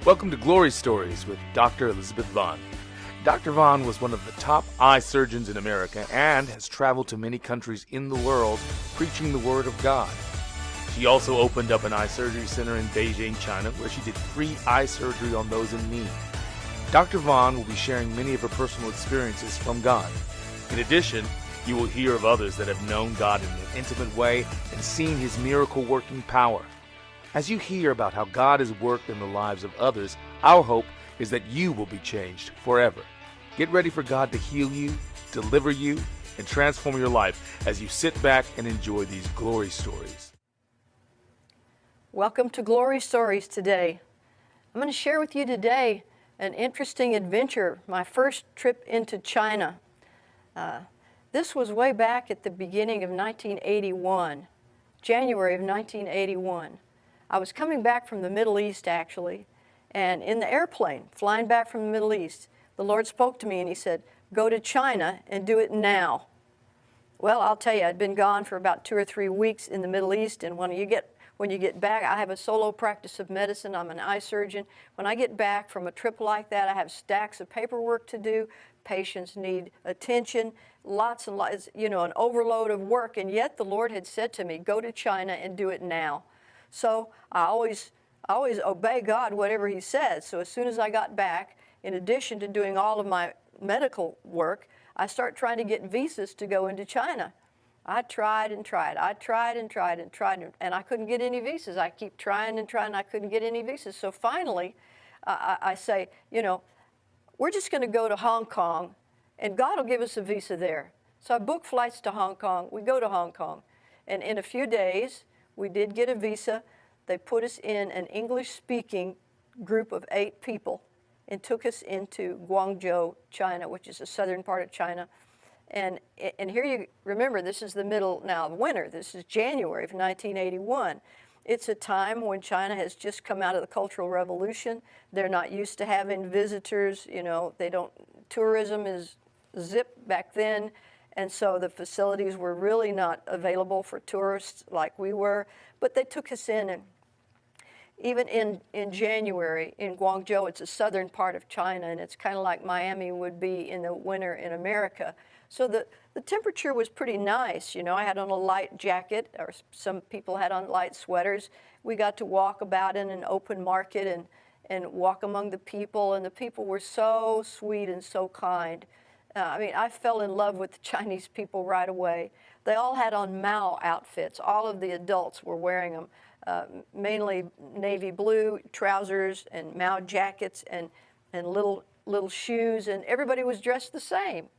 Welcome to Glory Stories with Dr. Elizabeth Vaughn. Dr. Vaughn was one of the top eye surgeons in America and has traveled to many countries in the world preaching the Word of God. She also opened up an eye surgery center in Beijing, China, where she did free eye surgery on those in need. Dr. Vaughn will be sharing many of her personal experiences from God. In addition, you will hear of others that have known God in an intimate way and seen His miracle-working power. As you hear about how God has worked in the lives of others, our hope is that you will be changed forever. Get ready for God to heal you, deliver you, and transform your life as you sit back and enjoy these glory stories. Welcome to Glory Stories today. I'm going to share with you today an interesting adventure, my first trip into China. This was way back at the beginning of 1981, January of 1981. I was coming back from the Middle East, actually, and in the airplane, flying back from the Middle East, the Lord spoke to me and He said, "Go to China and do it now." Well, I'll tell you, I'd been gone for about 2 or 3 weeks in the Middle East, and when you get back, I have a solo practice of medicine. I'm an eye surgeon. When I get back from a trip like that, I have stacks of paperwork to do. Patients need attention, lots and lots, an overload of work, and yet the Lord had said to me, "Go to China and do it now." So I always obey God, whatever He says. So as soon as I got back, in addition to doing all of my medical work, I start trying to get visas to go into China. I tried and tried. I tried and tried and tried, and I couldn't get any visas. I keep trying and trying. I couldn't get any visas. So finally, I say, we're just going to go to Hong Kong, and God will give us a visa there. So I book flights to Hong Kong. We go to Hong Kong, and in a few days, we did get a visa. They put us in an English-speaking group of 8 people and took us into Guangzhou, China, which is the southern part of China. And here you remember, this is the middle now of winter. This is January of 1981. It's a time when China has just come out of the Cultural Revolution. They're not used to having visitors. Tourism is zip back then. And so the facilities were really not available for tourists like we were. But they took us in, and even in January in Guangzhou, it's a southern part of China, and it's kind of like Miami would be in the winter in America. So the temperature was pretty nice. I had on a light jacket, or some people had on light sweaters. We got to walk about in an open market and walk among the people, and the people were so sweet and so kind. I fell in love with the Chinese people right away. They all had on Mao outfits. All of the adults were wearing them, mainly navy blue trousers and Mao jackets and little shoes, and everybody was dressed the same.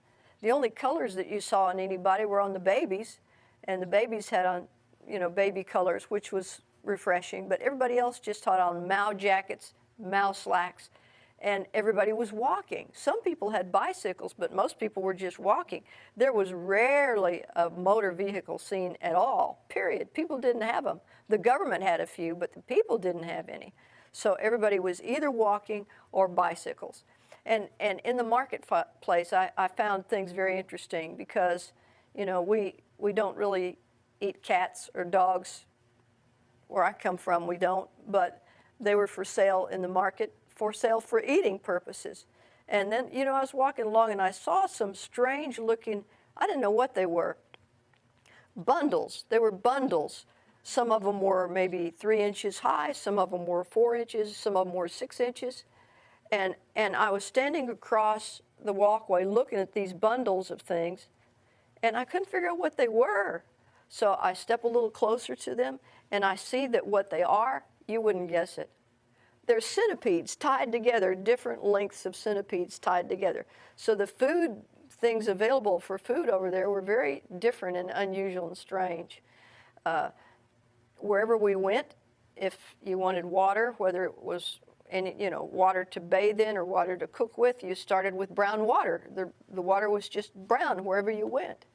The only colors that you saw on anybody were on the babies, and the babies had on, baby colors, which was refreshing, but everybody else just had on Mao jackets, Mao slacks, and everybody was walking. Some people had bicycles, but most people were just walking. There was rarely a motor vehicle seen at all, period. People didn't have them. The government had a few, but the people didn't have any. So everybody was either walking or bicycles. And in the marketplace, I found things very interesting because, we don't really eat cats or dogs. Where I come from, we don't, but they were for sale in the market, for sale for eating purposes. And then, I was walking along and I saw some strange looking, I didn't know what they were, bundles. They were bundles. Some of them were maybe 3 inches high, some of them were 4 inches, some of them were 6 inches. And I was standing across the walkway looking at these bundles of things, and I couldn't figure out what they were. So I step a little closer to them, and I see that what they are, you wouldn't guess it. They're centipedes tied together, different lengths of centipedes tied together. So the things available for food over there were very different and unusual and strange. Wherever we went, if you wanted water, whether it was water to bathe in or water to cook with, you started with brown water. The water was just brown wherever you went.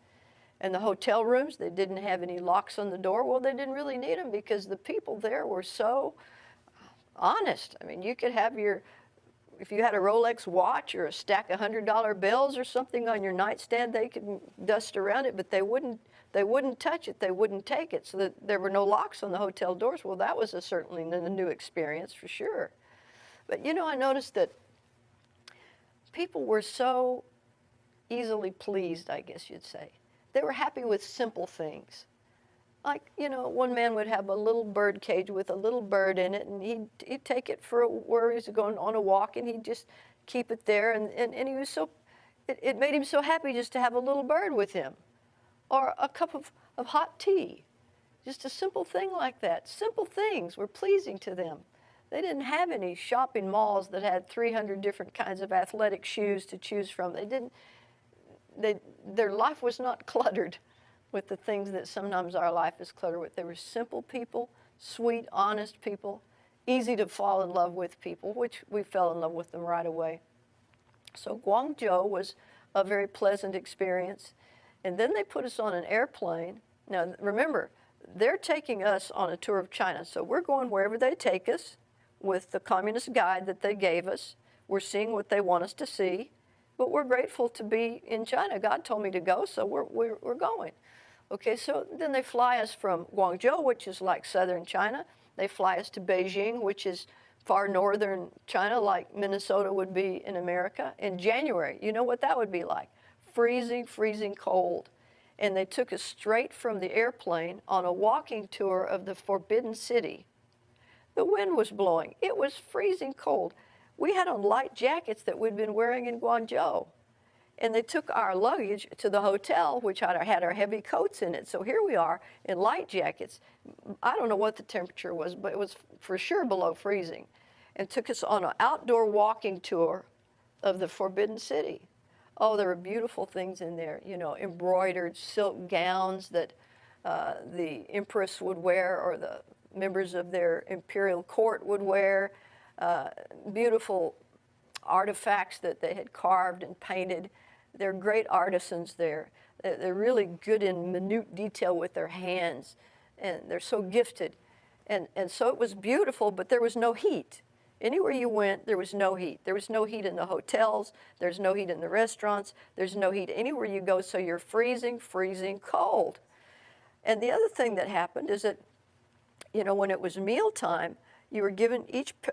And the hotel rooms, they didn't have any locks on the door. Well, they didn't really need them because the people there were so honest. You could have if you had a Rolex watch or a stack of $100 bills or something on your nightstand, they could dust around it, but they wouldn't touch it. They wouldn't take it. So that there were no locks on the hotel doors. Well, that was certainly a new experience for sure. But you know, I noticed that people were so easily pleased, I guess you'd say. They were happy with simple things. Like, you know, one man would have a little bird cage with a little bird in it, and he'd take it for where he was going on a walk, and he'd just keep it there, and he was so, it made him so happy just to have a little bird with him. Or a cup of hot tea. Just a simple thing like that. Simple things were pleasing to them. They didn't have any shopping malls that had 300 different kinds of athletic shoes to choose from. Their life was not cluttered with the things that sometimes our life is cluttered with. They were simple people, sweet, honest people, easy to fall in love with people, which we fell in love with them right away. So Guangzhou was a very pleasant experience. And then they put us on an airplane. Now, remember, they're taking us on a tour of China. So we're going wherever they take us with the communist guide that they gave us. We're seeing what they want us to see. But we're grateful to be in China. God told me to go, so we're going. Okay, so then they fly us from Guangzhou, which is like southern China. They fly us to Beijing, which is far northern China, like Minnesota would be in America, in January. You know what that would be like? Freezing, freezing cold. And they took us straight from the airplane on a walking tour of the Forbidden City. The wind was blowing. It was freezing cold. We had on light jackets that we'd been wearing in Guangzhou. And they took our luggage to the hotel, which had our heavy coats in it. So here we are in light jackets. I don't know what the temperature was, but it was for sure below freezing. And took us on an outdoor walking tour of the Forbidden City. Oh, there were beautiful things in there, you know, embroidered silk gowns that the empress would wear or the members of their imperial court would wear, beautiful artifacts that they had carved and painted. They're great artisans there. They're really good in minute detail with their hands, and they're so gifted. And so it was beautiful, but there was no heat. Anywhere you went, there was no heat. There was no heat in the hotels. There's no heat in the restaurants. There's no heat anywhere you go, so you're freezing, freezing cold. And the other thing that happened is that, you know, when it was mealtime, you were given,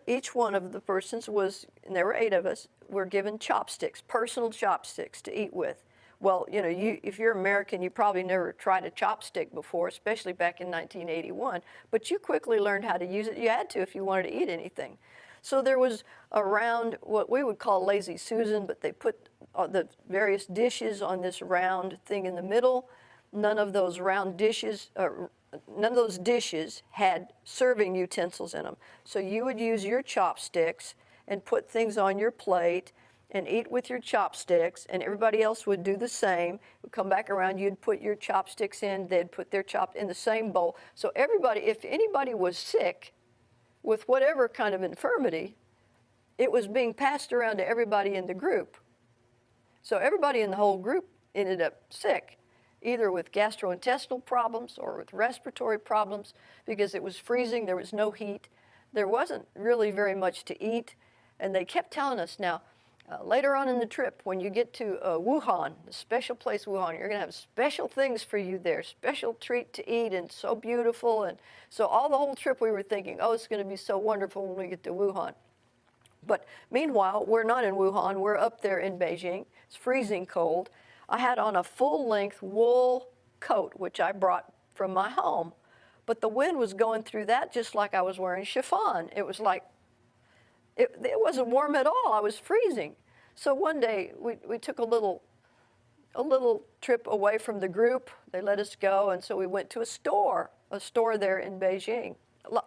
each one of the persons was, and there were 8 of us, were given chopsticks, personal chopsticks to eat with. Well, you know, if you're American, you probably never tried a chopstick before, especially back in 1981, but you quickly learned how to use it. You had to if you wanted to eat anything. So there was a round, what we would call Lazy Susan, but they put the various dishes on this round thing in the middle. None of those dishes had serving utensils in them. So you would use your chopsticks and put things on your plate and eat with your chopsticks, and everybody else would do the same. Would come back around, you'd put your chopsticks in, they'd put their in the same bowl. So everybody, if anybody was sick with whatever kind of infirmity, it was being passed around to everybody in the group. So everybody in the whole group ended up sick, either with gastrointestinal problems or with respiratory problems, because it was freezing, there was no heat. There wasn't really very much to eat, and they kept telling us now, later on in the trip, when you get to Wuhan, the special place Wuhan, you're going to have special things for you there, special treat to eat, and so beautiful. And so all the whole trip we were thinking, oh, it's going to be so wonderful when we get to Wuhan. But meanwhile, we're not in Wuhan. We're up there in Beijing. It's freezing cold. I had on a full-length wool coat, which I brought from my home. But the wind was going through that just like I was wearing chiffon. It was like, it wasn't warm at all. I was freezing. So one day we took a little trip away from the group. They let us go, and so we went to a store there in Beijing,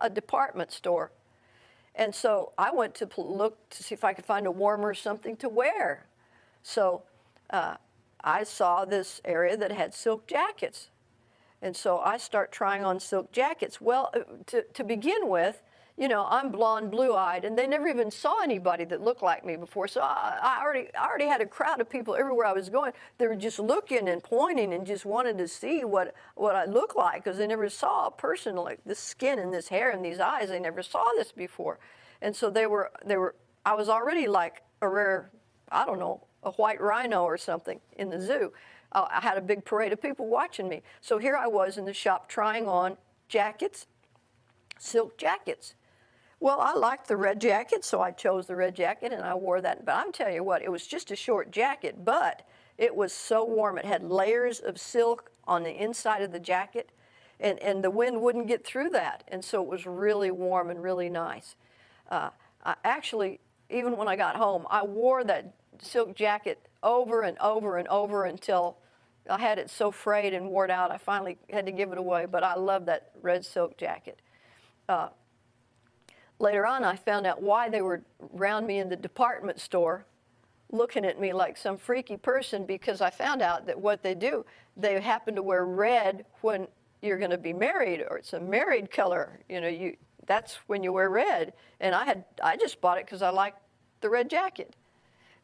a department store. And so I went to look to see if I could find a warmer something to wear. So I saw this area that had silk jackets. And so I start trying on silk jackets. Well, to begin with, you know, I'm blonde, blue-eyed, and they never even saw anybody that looked like me before. So I already had a crowd of people everywhere I was going. They were just looking and pointing and just wanted to see what I looked like, because they never saw a person like this skin and this hair and these eyes. They never saw this before. And so I was already like a rare, I don't know, a white rhino or something in the zoo. I had a big parade of people watching me. So here I was in the shop trying on jackets, silk jackets. Well, I liked the red jacket, so I chose the red jacket and I wore that. But I'm telling you what, it was just a short jacket, but it was so warm. It had layers of silk on the inside of the jacket, and the wind wouldn't get through that. And so it was really warm and really nice. I actually, even when I got home, I wore that silk jacket over and over and over until I had it so frayed and worn out, I finally had to give it away. But I love that red silk jacket. Later on, I found out why they were around me in the department store looking at me like some freaky person, because I found out that what they do, they happen to wear red when you're going to be married, or it's a married color. You know, that's when you wear red. And I just bought it because I liked the red jacket.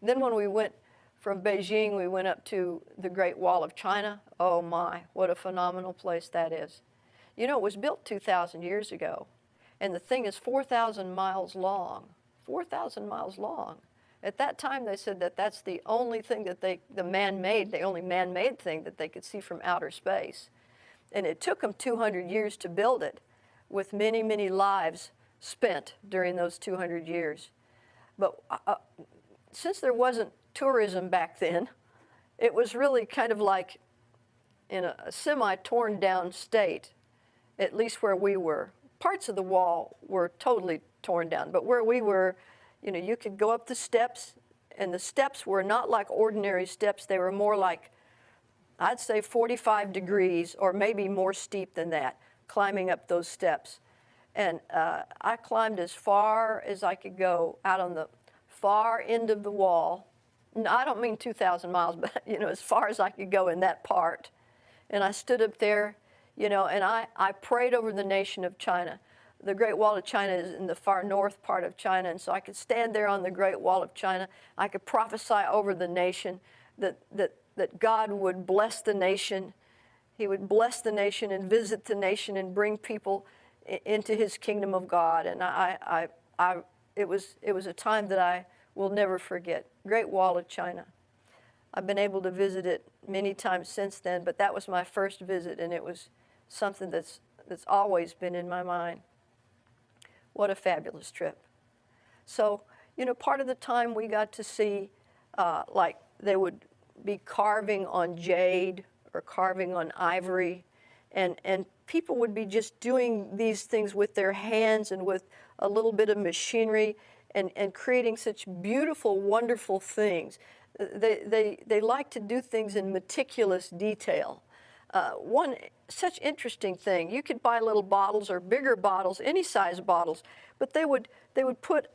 Then when we went from Beijing, we went up to the Great Wall of China. Oh my, what a phenomenal place that is. You know, it was built 2,000 years ago. And the thing is 4,000 miles long. 4,000 miles long. At that time, they said that that's the only thing that the only man-made thing that they could see from outer space. And it took them 200 years to build it, with many, many lives spent during those 200 years. But since there wasn't tourism back then, it was really kind of like in a semi-torn down state, at least where we were. Parts of the wall were totally torn down, but where we were, you know, you could go up the steps, and the steps were not like ordinary steps. They were more like, I'd say 45 degrees or maybe more steep than that, climbing up those steps. And I climbed as far as I could go out on the far end of the wall. No, I don't mean 2,000 miles, but, you know, as far as I could go in that part. And I stood up there, you know, and I prayed over the nation of China. The Great Wall of China is in the far north part of China, and so I could stand there on the Great Wall of China. I could prophesy over the nation that God would bless the nation. He would bless the nation and visit the nation and bring people into His kingdom of God. And it was a time that I will never forget. Great Wall of China. I've been able to visit it many times since then, but that was my first visit, and it was something that's always been in my mind. What a fabulous trip. So, you know, part of the time we got to see, like they would be carving on jade or carving on ivory, and people would be just doing these things with their hands and with a little bit of machinery and creating such beautiful, wonderful things. They like to do things in meticulous detail. One such interesting thing, you could buy little bottles or bigger bottles, any size bottles, but they would put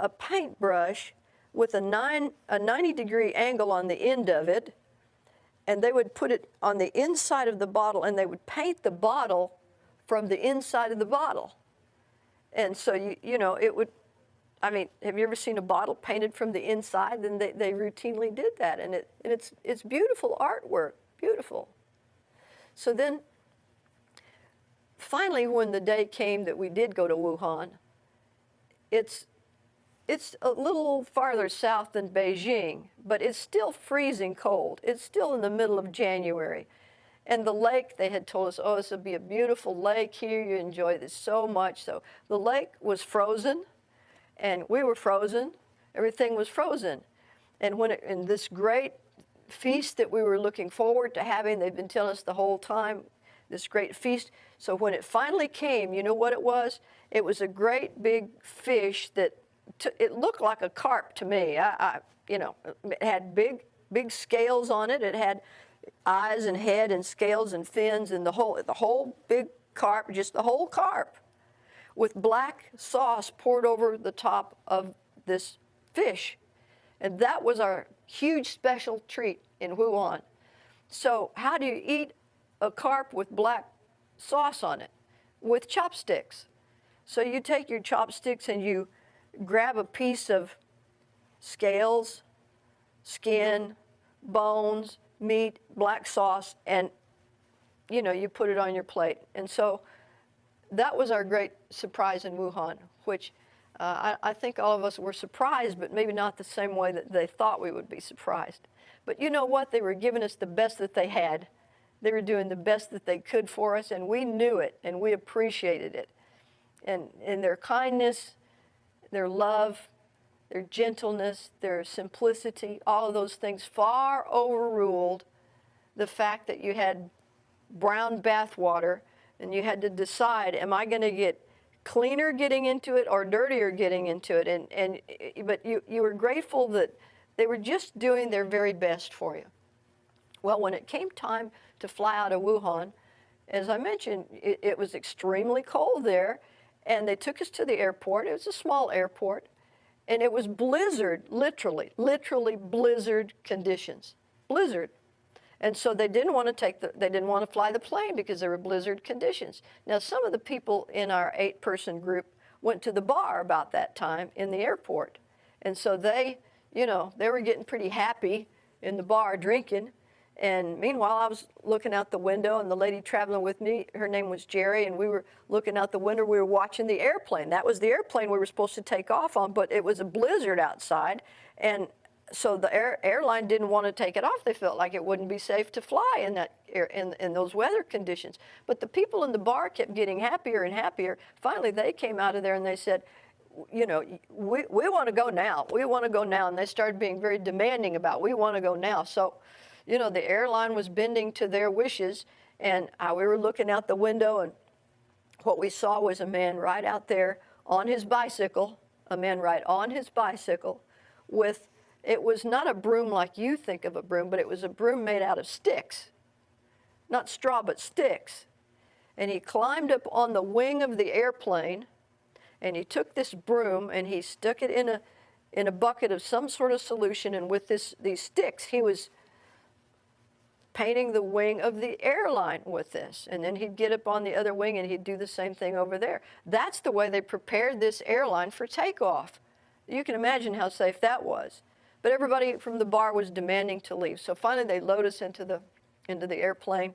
a paintbrush with a 90-degree angle on the end of it, and they would put it on the inside of the bottle, and they would paint the bottle from the inside of the bottle. And so, you know, it would, I mean, have you ever seen a bottle painted from the inside? Then they routinely did that, and it's beautiful artwork, beautiful. So then, finally, when the day came that we did go to Wuhan, it's a little farther south than Beijing, but it's still freezing cold. It's still in the middle of January. And the lake, they had told us, oh, this will be a beautiful lake here. You enjoy this so much. So the lake was frozen, and we were frozen. Everything was frozen. And in this great feast that we were looking forward to having, they'd been telling us the whole time, this great feast. So when it finally came, you know what it was? It was a great big fish that it looked like a carp to me. You know, it had big scales on it. It had eyes and head and scales and fins, and the whole big carp, just the whole carp, with black sauce poured over the top of this fish. And that was our huge special treat in Wuhan. So how do you eat a carp with black sauce on it? With chopsticks. So you take your chopsticks and you grab a piece of scales, skin, bones, meat, black sauce, and you know, you put it on your plate. And so that was our great surprise in Wuhan, which I think all of us were surprised, but maybe not the same way that they thought we would be surprised. But you know what? They were giving us the best that they had. They were doing the best that they could for us, and we knew it, and we appreciated it. And their kindness their love, their gentleness, their simplicity, all of those things far overruled the fact that you had brown bath water and you had to decide, am I going to get cleaner getting into it or dirtier getting into it? But you were grateful that they were just doing their very best for you. Well, when it came time to fly out of Wuhan, as I mentioned, it was extremely cold there, and they took us to the airport. It was a small airport, and it was blizzard, literally blizzard conditions, blizzard. And so they didn't want to fly the plane because there were blizzard conditions. Now, some of the people in our 8-person group went to the bar about that time in the airport. And so they were getting pretty happy in the bar drinking. And meanwhile, I was looking out the window, and the lady traveling with me, her name was Jerry, and we were looking out the window. We were watching the airplane. That was the airplane we were supposed to take off on, but it was a blizzard outside. And so the airline didn't want to take it off. They felt like it wouldn't be safe to fly in those weather conditions. But the people in the bar kept getting happier and happier. Finally, they came out of there and they said, we want to go now. We want to go now. And they started being very demanding about, we want to go now. So, the airline was bending to their wishes, and we were looking out the window, and what we saw was a man right out there on his bicycle, with, it was not a broom like you think of a broom, but it was a broom made out of sticks. Not straw, but sticks. And he climbed up on the wing of the airplane, and he took this broom and he stuck it in a bucket of some sort of solution, and with these sticks, he was painting the wing of the airline with this. And then he'd get up on the other wing and he'd do the same thing over there. That's the way they prepared this airline for takeoff. You can imagine how safe that was. But everybody from the bar was demanding to leave. So finally they load us into the airplane.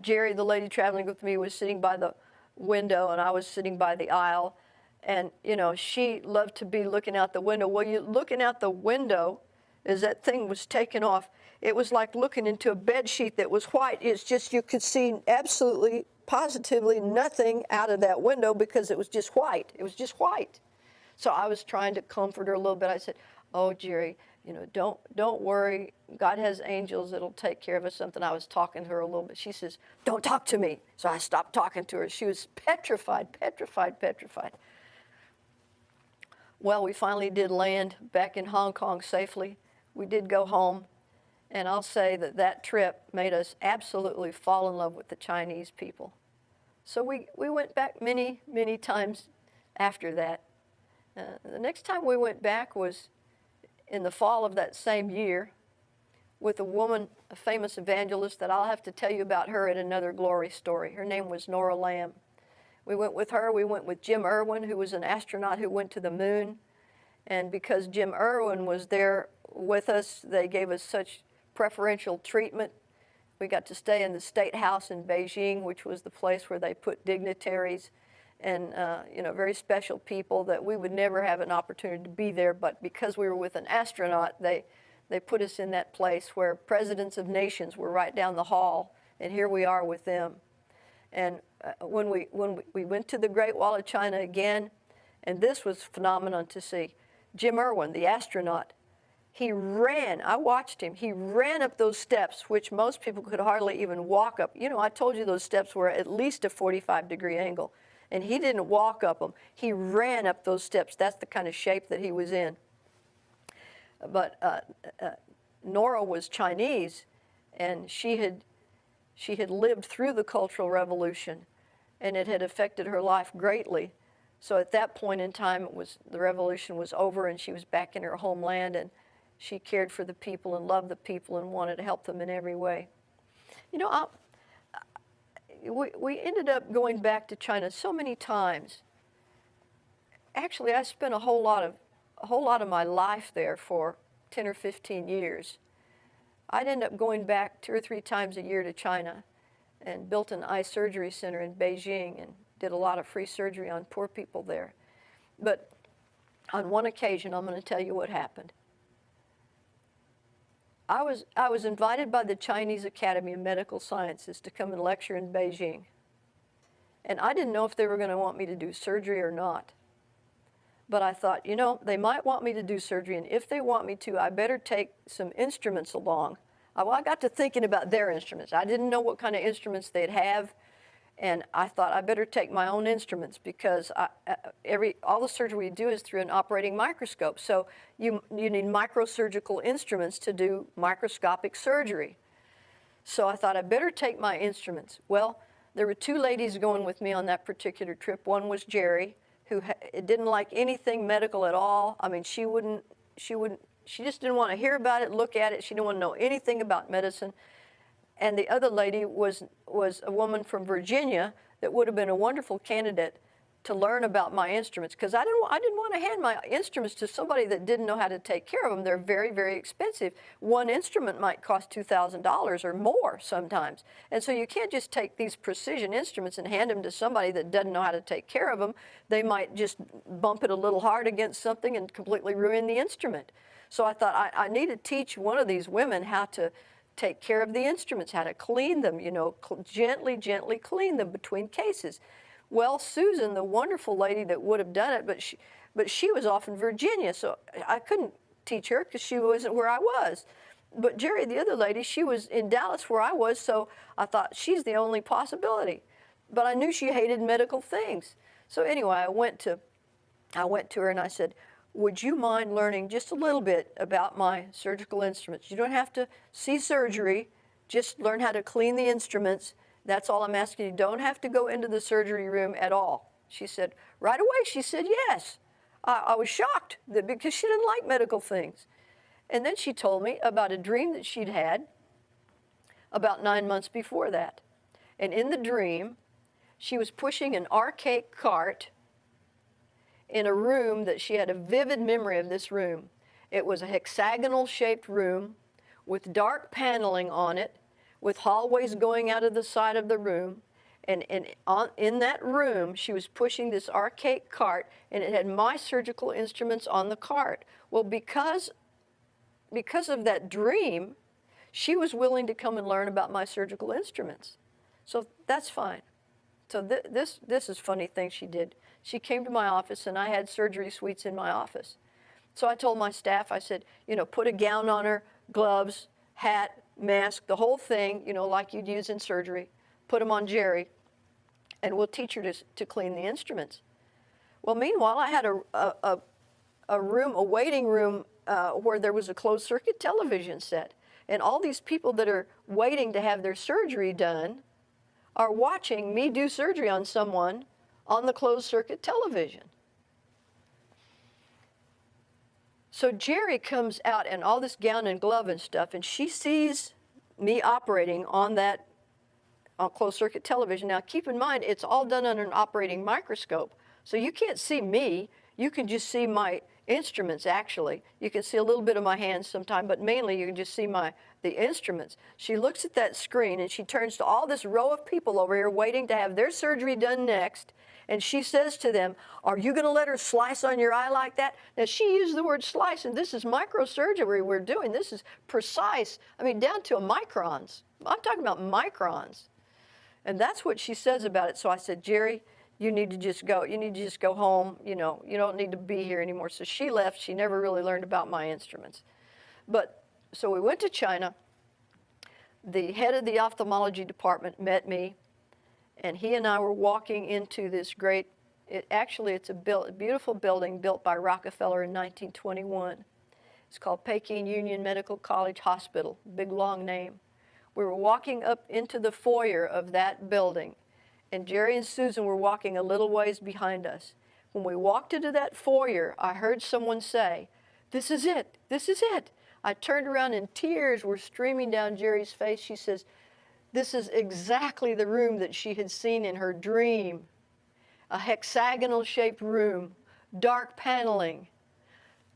Jerry, the lady traveling with me, was sitting by the window, and I was sitting by the aisle. And, she loved to be looking out the window. Well, you're looking out the window as that thing was taken off. It was like looking into a bed sheet that was white. It's just, you could see absolutely, positively nothing out of that window because it was just white. It was just white. So I was trying to comfort her a little bit. I said, oh, Jerry, don't worry. God has angels that'll take care of us, something. I was talking to her a little bit. She says, don't talk to me. So I stopped talking to her. She was petrified. Well, we finally did land back in Hong Kong safely. We did go home. And I'll say that trip made us absolutely fall in love with the Chinese people. So we went back many, many times after that. The next time we went back was in the fall of that same year with a woman, a famous evangelist that I'll have to tell you about her in another glory story. Her name was Nora Lamb. We went with her. We went with Jim Irwin, who was an astronaut who went to the moon. And because Jim Irwin was there with us, they gave us such preferential treatment. We got to stay in the State House in Beijing, which was the place where they put dignitaries and very special people that we would never have an opportunity to be there. But because we were with an astronaut, they put us in that place where presidents of nations were right down the hall, and here we are with them. And when we went to the Great Wall of China again, and this was phenomenon to see, Jim Irwin, the astronaut, he ran. I watched him. He ran up those steps, which most people could hardly even walk up. I told you those steps were at least a 45-degree angle, and he didn't walk up them. He ran up those steps. That's the kind of shape that he was in. But Nora was Chinese, and she had lived through the Cultural Revolution, and it had affected her life greatly. So at that point in time, the revolution was over, and she was back in her homeland, and she cared for the people and loved the people and wanted to help them in every way. We ended up going back to China so many times. Actually, I spent a whole lot of my life there for 10 or 15 years. I'd end up going back 2 or 3 times a year to China and built an eye surgery center in Beijing and did a lot of free surgery on poor people there. But on one occasion, I'm going to tell you what happened. I was invited by the Chinese Academy of Medical Sciences to come and lecture in Beijing. And I didn't know if they were going to want me to do surgery or not. But I thought, you know, they might want me to do surgery, and if they want me to, I better take some instruments along. Well, I got to thinking about their instruments. I didn't know what kind of instruments they'd have, and I thought I better take my own instruments because all the surgery we do is through an operating microscope. So you need microsurgical instruments to do microscopic surgery. So I thought I better take my instruments. Well, there were two ladies going with me on that particular trip. One was Jerry, who didn't like anything medical at all. I mean, she just didn't want to hear about it, look at it. She didn't want to know anything about medicine. And the other lady was a woman from Virginia that would have been a wonderful candidate to learn about my instruments, because I didn't want to hand my instruments to somebody that didn't know how to take care of them. They're very, very expensive. One instrument might cost $2,000 or more sometimes. And so you can't just take these precision instruments and hand them to somebody that doesn't know how to take care of them. They might just bump it a little hard against something and completely ruin the instrument. So I thought I need to teach one of these women how to take care of the instruments, how to clean them, you know, gently clean them between cases. Well, Susan, the wonderful lady that would have done it, but she was off in Virginia, so I couldn't teach her because she wasn't where I was. But Jerry, the other lady, she was in Dallas where I was, so I thought she's the only possibility. But I knew she hated medical things. So anyway, I went to her and I said, would you mind learning just a little bit about my surgical instruments? You don't have to see surgery, just learn how to clean the instruments. That's all I'm asking you. Don't have to go into the surgery room at all. She said, right away, she said yes. I was shocked because she didn't like medical things. And then she told me about a dream that she'd had about 9 months before that. And in the dream, she was pushing an archaic cart in a room that she had a vivid memory of this room. It was a hexagonal-shaped room with dark paneling on it, with hallways going out of the side of the room. And in that room, she was pushing this archaic cart, and it had my surgical instruments on the cart. Well, because of that dream, she was willing to come and learn about my surgical instruments. So that's fine. So this is a funny thing she did. She came to my office, and I had surgery suites in my office. So I told my staff, I said, you know, put a gown on her, gloves, hat, mask, the whole thing, you know, like you'd use in surgery. Put them on Jerry, and we'll teach her to clean the instruments. Well, meanwhile, I had a waiting room where there was a closed circuit television set. And all these people that are waiting to have their surgery done are watching me do surgery on someone on the closed circuit television. So Jerry comes out in all this gown and glove and stuff, and she sees me operating on closed circuit television. Now keep in mind, it's all done under an operating microscope. So you can't see me, you can just see my instruments actually. You can see a little bit of my hands sometime, but mainly you can just see the instruments. She looks at that screen and she turns to all this row of people over here waiting to have their surgery done next. And she says to them, are you going to let her slice on your eye like that? Now, she used the word slice, and this is microsurgery we're doing. This is precise. I mean, down to microns. I'm talking about microns. And that's what she says about it. So I said, Jerry, you need to just go. You need to just go home. You know, you don't need to be here anymore. So she left. She never really learned about my instruments. But so we went to China. The head of the ophthalmology department met me. And he and I were walking into this great, it's a beautiful building built by Rockefeller in 1921. It's called Peking Union Medical College Hospital, big long name. We were walking up into the foyer of that building, and Jerry and Susan were walking a little ways behind us. When we walked into that foyer, I heard someone say, this is it, this is it. I turned around and tears were streaming down Jerry's face. She says, this is exactly the room that she had seen in her dream. A hexagonal-shaped room, dark paneling,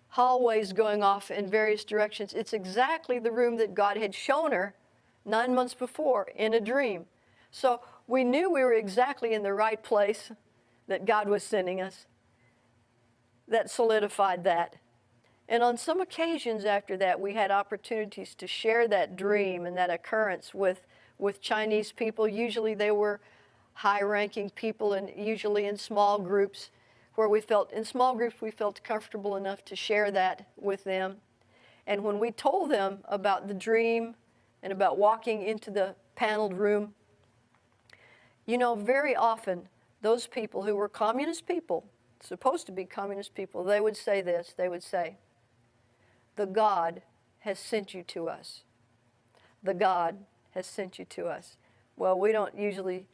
hallways going off in various directions. It's exactly the room that God had shown her 9 months before in a dream. So we knew we were exactly in the right place that God was sending us. That solidified that. And on some occasions after that, we had opportunities to share that dream and that occurrence with Chinese people. Usually they were high-ranking people, and usually in small groups where in small groups, we felt comfortable enough to share that with them. And when we told them about the dream and about walking into the paneled room, very often those people who were communist people, supposed to be communist people, they would say this. They would say, "The God has sent you to us. The God has sent you to us." Well, we usually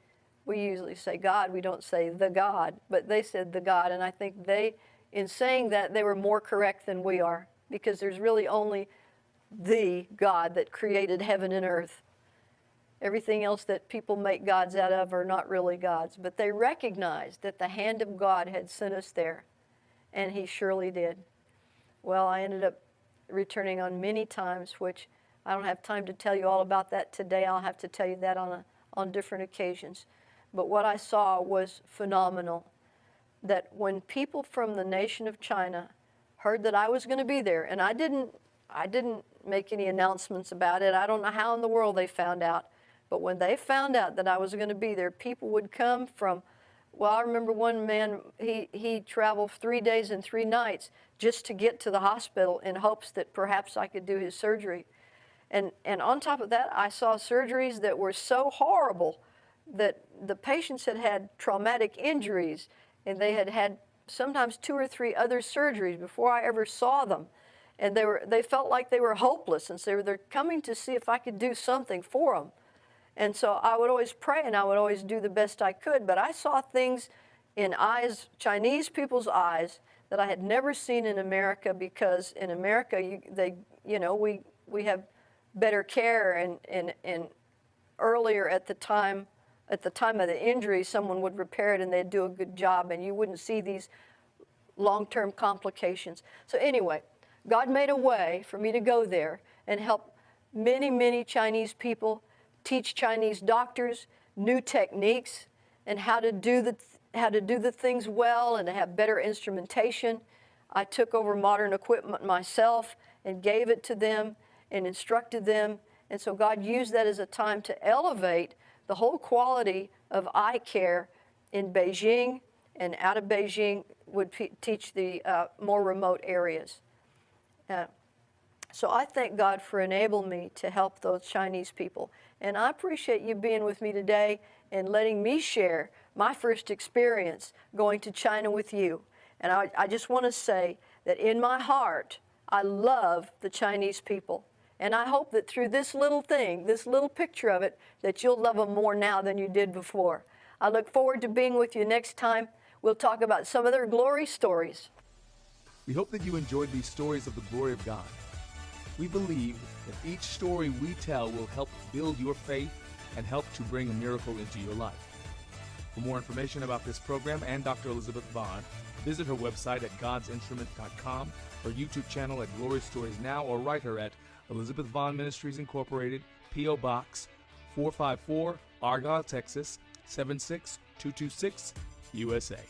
say God, we don't say the God, but they said the God, and I think in saying that, they were more correct than we are, because there's really only the God that created heaven and earth. Everything else that people make gods out of are not really gods, but they recognized that the hand of God had sent us there, and He surely did. Well, I ended up returning on many times, which I don't have time to tell you all about that today. I'll have to tell you that on different occasions. But what I saw was phenomenal, that when people from the nation of China heard that I was going to be there, and I didn't make any announcements about it. I don't know how in the world they found out, but when they found out that I was going to be there, people would come from, well, I remember one man, he traveled 3 days and 3 nights just to get to the hospital in hopes that perhaps I could do his surgery. And on top of that, I saw surgeries that were so horrible that the patients had traumatic injuries, and they had sometimes 2 or 3 other surgeries before I ever saw them. And they felt like they were hopeless, and so they're coming to see if I could do something for them. And so I would always pray, and I would always do the best I could, but I saw things in Chinese people's eyes, that I had never seen in America, because in America, we have better care, and earlier at the time of the injury, someone would repair it and they'd do a good job, and you wouldn't see these long-term complications. So anyway, God made a way for me to go there and help many, many Chinese people, teach Chinese doctors new techniques and how to do the things well and to have better instrumentation. I took over modern equipment myself and gave it to them and instructed them. And so God used that as a time to elevate the whole quality of eye care in Beijing, and out of Beijing would teach the more remote areas. So I thank God for enabling me to help those Chinese people. And I appreciate you being with me today and letting me share my first experience going to China with you. And I just want to say that in my heart, I love the Chinese people. And I hope that through this little thing, this little picture of it, that you'll love them more now than you did before. I look forward to being with you next time. We'll talk about some of their glory stories. We hope that you enjoyed these stories of the glory of God. We believe that each story we tell will help build your faith and help to bring a miracle into your life. For more information about this program and Dr. Elizabeth Vaughn, visit her website at godsinstrument.com, her YouTube channel at Glory Stories Now, or write her at Elizabeth Vaughn Ministries Incorporated, P.O. Box 454, Argyle, Texas 76226, USA.